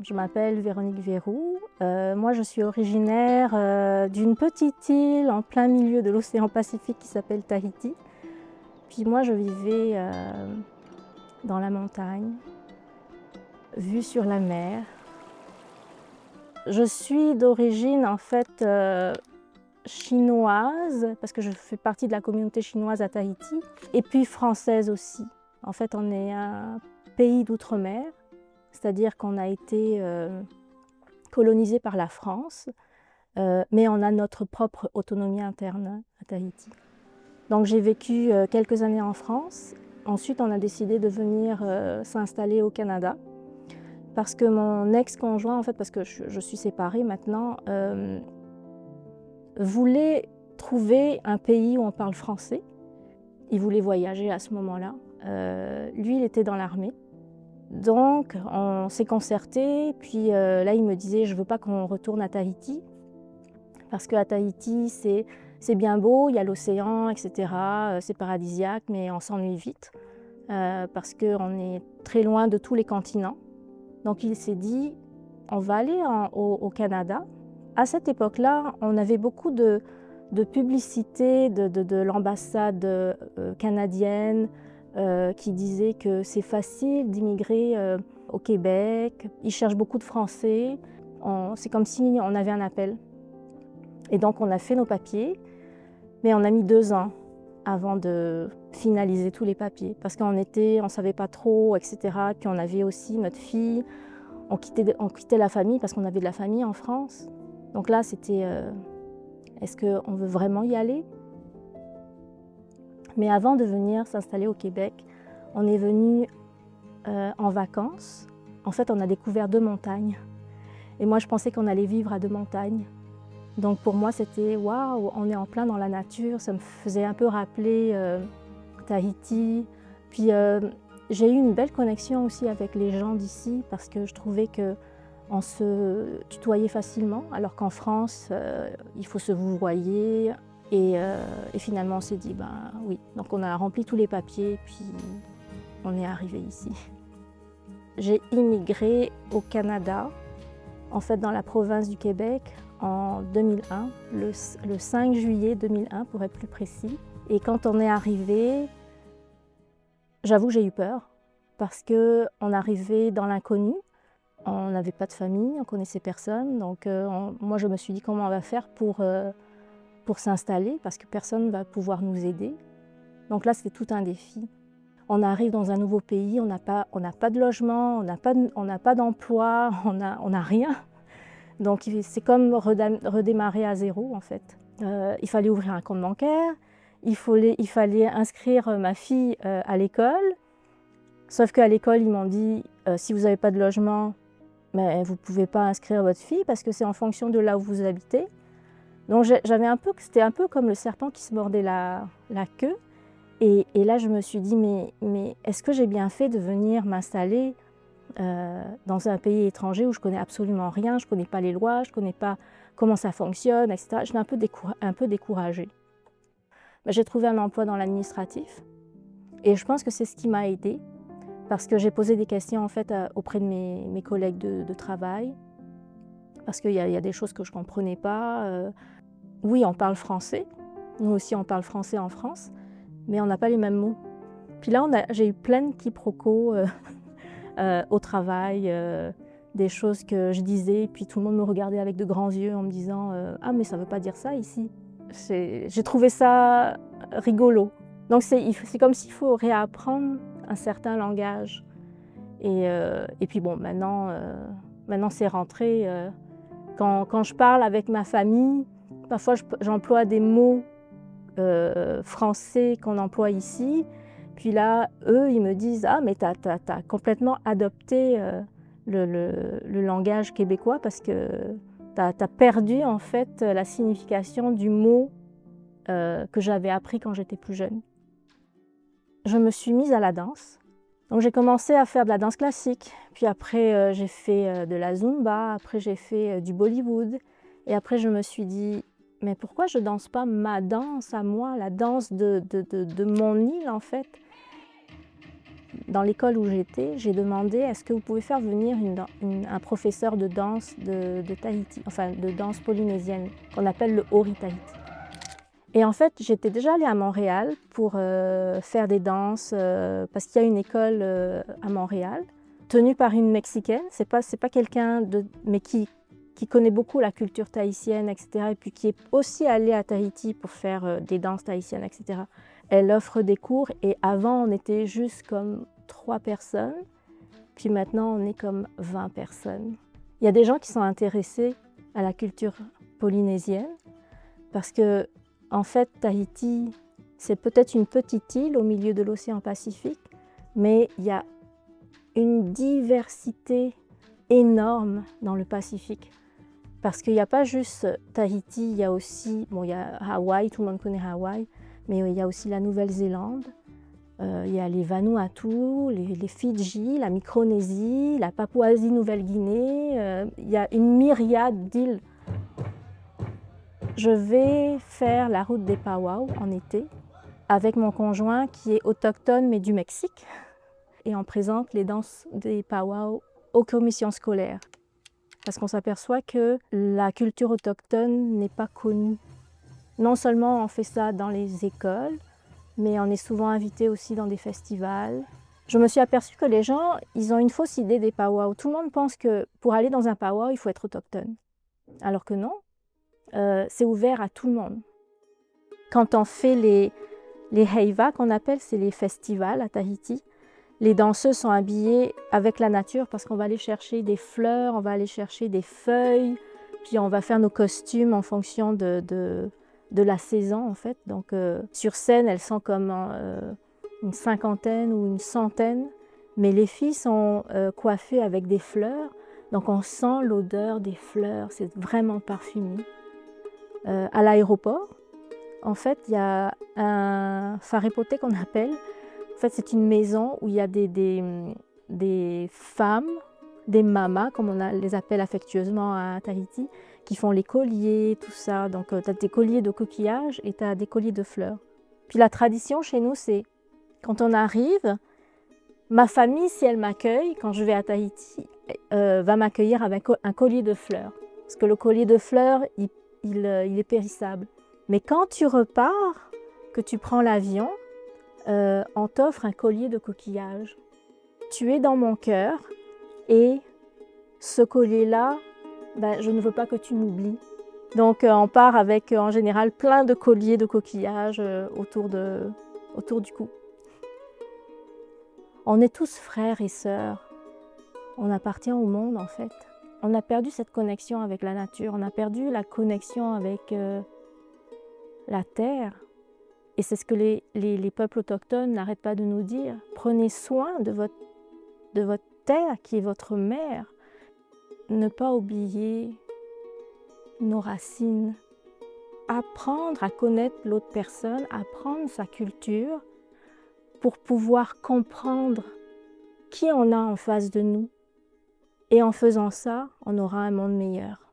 Je m'appelle Véronique Verroux. Moi, je suis originaire d'une petite île en plein milieu de l'océan Pacifique qui s'appelle Tahiti. Puis moi, je vivais dans la montagne, vue sur la mer. Je suis d'origine en fait chinoise, parce que je fais partie de la communauté chinoise à Tahiti, et puis française aussi. En fait, on est un pays d'outre-mer, c'est-à-dire qu'on a été colonisé par la France, mais on a notre propre autonomie interne à Tahiti. Donc j'ai vécu quelques années en France. Ensuite, on a décidé de venir s'installer au Canada, parce que mon ex-conjoint, en fait, parce que je suis séparée maintenant, voulait trouver un pays où on parle français. Il voulait voyager à ce moment-là. Lui, il était dans l'armée. Donc, on s'est concerté, puis là, il me disait « je ne veux pas qu'on retourne à Tahiti ». Parce qu'à Tahiti, c'est bien beau, il y a l'océan, etc. C'est paradisiaque, mais on s'ennuie vite. Parce qu'on est très loin de tous les continents. Donc, il s'est dit « on va aller au Canada ». À cette époque-là, on avait beaucoup de publicité de l'ambassade canadienne qui disait que c'est facile d'immigrer au Québec. Ils cherchent beaucoup de Français. C'est comme si on avait un appel. Et donc, on a fait nos papiers, mais on a mis 2 ans avant de finaliser tous les papiers. Parce qu'on ne savait pas trop, etc. Puis on avait aussi notre fille. On quittait la famille parce qu'on avait de la famille en France. Donc là, c'était est-ce qu'on veut vraiment y aller? Mais avant de venir s'installer au Québec, on est venu en vacances. En fait, on a découvert 2 montagnes. Et moi, je pensais qu'on allait vivre à 2 montagnes. Donc pour moi, c'était waouh, on est en plein dans la nature. Ça me faisait un peu rappeler Tahiti. Puis j'ai eu une belle connexion aussi avec les gens d'ici parce que je trouvais qu'on se tutoyait facilement, alors qu'en France, il faut se vouvoyer. Et finalement, on s'est dit, ben oui. Donc on a rempli tous les papiers, puis on est arrivé ici. J'ai immigré au Canada, en fait dans la province du Québec, en 2001, le 5 juillet 2001 pour être plus précis. Et quand on est arrivé, j'avoue que j'ai eu peur, parce qu'on arrivait dans l'inconnu. On n'avait pas de famille, on connaissait personne. Donc moi, je me suis dit comment on va faire pour s'installer, parce que personne ne va pouvoir nous aider. Donc là, c'était tout un défi. On arrive dans un nouveau pays, on n'a pas de logement, on n'a pas d'emploi, on n'a rien. Donc c'est comme redémarrer à zéro, en fait. Il fallait ouvrir un compte bancaire, il fallait inscrire ma fille à l'école. Sauf qu'à l'école, ils m'ont dit si vous n'avez pas de logement, mais vous ne pouvez pas inscrire votre fille parce que c'est en fonction de là où vous habitez. Donc c'était un peu comme le serpent qui se mordait la queue. Et là, je me suis dit, mais est-ce que j'ai bien fait de venir m'installer dans un pays étranger où je ne connais absolument rien, je ne connais pas les lois, je ne connais pas comment ça fonctionne, etc. J'étais un peu découragée. J'ai trouvé un emploi dans l'administratif et je pense que c'est ce qui m'a aidée. Parce que j'ai posé des questions en fait auprès de mes collègues de travail, parce qu'il y a des choses que je ne comprenais pas. Oui, on parle français, nous aussi on parle français en France, mais on n'a pas les mêmes mots. Puis là, j'ai eu plein de quiproquos au travail, des choses que je disais, puis tout le monde me regardait avec de grands yeux en me disant « Ah, mais ça ne veut pas dire ça ici ». J'ai trouvé ça rigolo. Donc c'est comme s'il faut réapprendre un certain langage. Et puis bon, maintenant c'est rentré. Quand je parle avec ma famille, parfois j'emploie des mots français qu'on emploie ici. Puis là, eux, ils me disent « Ah, mais t'as complètement adopté le langage québécois parce que t'as perdu en fait la signification du mot que j'avais appris quand j'étais plus jeune ». Je me suis mise à la danse. Donc j'ai commencé à faire de la danse classique, puis après j'ai fait de la Zumba, après j'ai fait du Bollywood. Et après je me suis dit, mais pourquoi je ne danse pas ma danse à moi, la danse de mon île en fait? dans l'école où j'étais, j'ai demandé est-ce que vous pouvez faire venir un professeur de danse de Tahiti, enfin de danse polynésienne, qu'on appelle le Ori Tahiti. Et en fait, j'étais déjà allée à Montréal pour faire des danses, parce qu'il y a une école à Montréal, tenue par une Mexicaine. C'est pas quelqu'un mais qui connaît beaucoup la culture tahitienne, etc. Et puis qui est aussi allée à Tahiti pour faire des danses tahitiennes, etc. Elle offre des cours et avant, on était juste comme 3 personnes. Puis maintenant, on est comme 20 personnes. Il y a des gens qui sont intéressés à la culture polynésienne parce que, en fait, Tahiti, c'est peut-être une petite île au milieu de l'océan Pacifique, mais il y a une diversité énorme dans le Pacifique. Parce qu'il n'y a pas juste Tahiti, il y a aussi, bon, il y a Hawaï, tout le monde connaît Hawaï, mais il y a aussi la Nouvelle-Zélande, il y a les Vanuatu, les Fidji, la Micronésie, la Papouasie-Nouvelle-Guinée, il y a une myriade d'îles. Je vais faire la route des Powwows en été avec mon conjoint qui est autochtone mais du Mexique et on présente les danses des Powwows aux commissions scolaires parce qu'on s'aperçoit que la culture autochtone n'est pas connue. Non seulement on fait ça dans les écoles, mais on est souvent invité aussi dans des festivals. Je me suis aperçue que les gens, ils ont une fausse idée des powwows. Tout le monde pense que pour aller dans un powwow, il faut être autochtone. Alors que non, c'est ouvert à tout le monde. Quand on fait les heiva, qu'on appelle, c'est les festivals à Tahiti, les danseuses sont habillées avec la nature parce qu'on va aller chercher des fleurs, on va aller chercher des feuilles, puis on va faire nos costumes en fonction de la saison en fait. Donc sur scène, elles sont comme une cinquantaine ou une centaine, mais les filles sont coiffées avec des fleurs, donc on sent l'odeur des fleurs, c'est vraiment parfumé. À l'aéroport, en fait, il y a un wharepote qu'on appelle. En fait, c'est une maison où il y a des femmes, des mamas, comme on les appelle affectueusement à Tahiti, qui font les colliers, tout ça. Donc, tu as des colliers de coquillages et tu as des colliers de fleurs. Puis la tradition chez nous, c'est quand on arrive, ma famille, si elle m'accueille, quand je vais à Tahiti, va m'accueillir avec un collier de fleurs. Parce que le collier de fleurs, il est périssable. Mais quand tu repars, que tu prends l'avion, on t'offre un collier de coquillages. Tu es dans mon cœur et ce collier-là, ben, je ne veux pas que tu m'oublies. Donc on part avec en général plein de colliers de coquillages autour du cou. On est tous frères et sœurs. On appartient au monde en fait. On a perdu cette connexion avec la nature, on a perdu la connexion avec la terre. Et c'est ce que les peuples autochtones n'arrêtent pas de nous dire. Prenez soin de votre terre qui est votre mère. Ne pas oublier nos racines. Apprendre à connaître l'autre personne, apprendre sa culture pour pouvoir comprendre qui on a en face de nous. Et en faisant ça, on aura un monde meilleur.